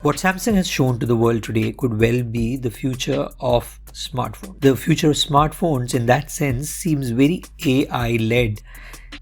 What Samsung has shown to the world today could well be the future of smartphones. The future of smartphones in that sense seems very AI led.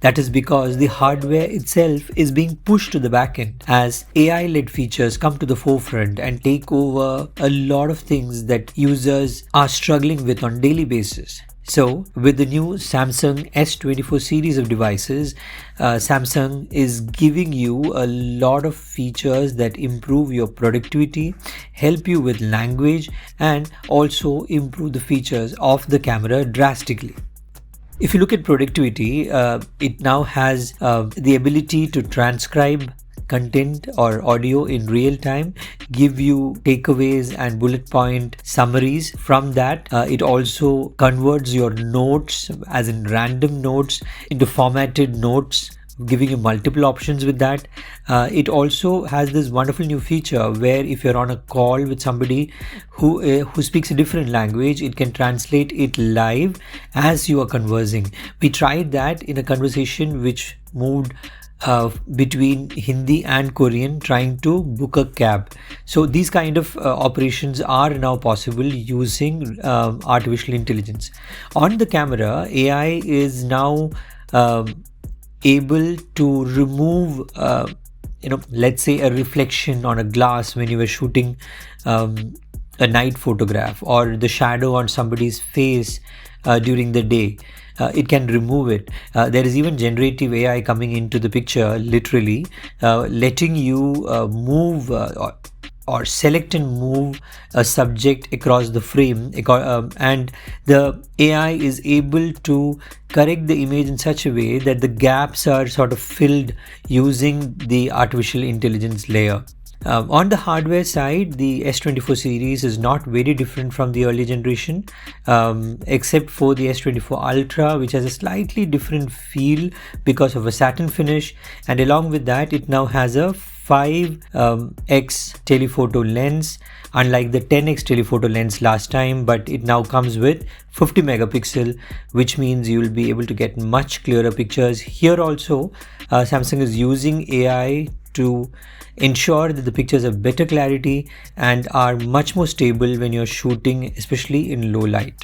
That is because the hardware itself is being pushed to the back end as AI led features come to the forefront and take over a lot of things that users are struggling with on a daily basis. So, with the new Samsung S24 series of devices, Samsung is giving you a lot of features that improve your productivity, help you with language, and also improve the features of the camera drastically. If you look at productivity, it now has the ability to transcribe content or audio in real time, give you takeaways and bullet point summaries. From that, it also converts your notes, as in random notes, into formatted notes, giving you multiple options with that. It also has this wonderful new feature where if you're on a call with somebody who speaks a different language, it can translate it live as you are conversing. We tried that in a conversation which moved between Hindi and Korean, trying to book a cab. So these kind of operations are now possible using artificial intelligence. On the camera, AI is now able to remove let's say a reflection on a glass when you were shooting a night photograph, or the shadow on somebody's face during the day. It can remove it. There is even generative AI coming into the picture, literally letting you move or select and move a subject across the frame, and the AI is able to correct the image in such a way that the gaps are sort of filled using the artificial intelligence layer. On the hardware side, the S24 series is not very different from the earlier generation, except for the S24 Ultra, which has a slightly different feel because of a satin finish, and along with that, it now has a 5x telephoto lens, unlike the 10x telephoto lens last time, but it now comes with 50 megapixel, which means you will be able to get much clearer pictures. Here also, Samsung is using AI to ensure that the pictures have better clarity and are much more stable when you're shooting, especially in low light.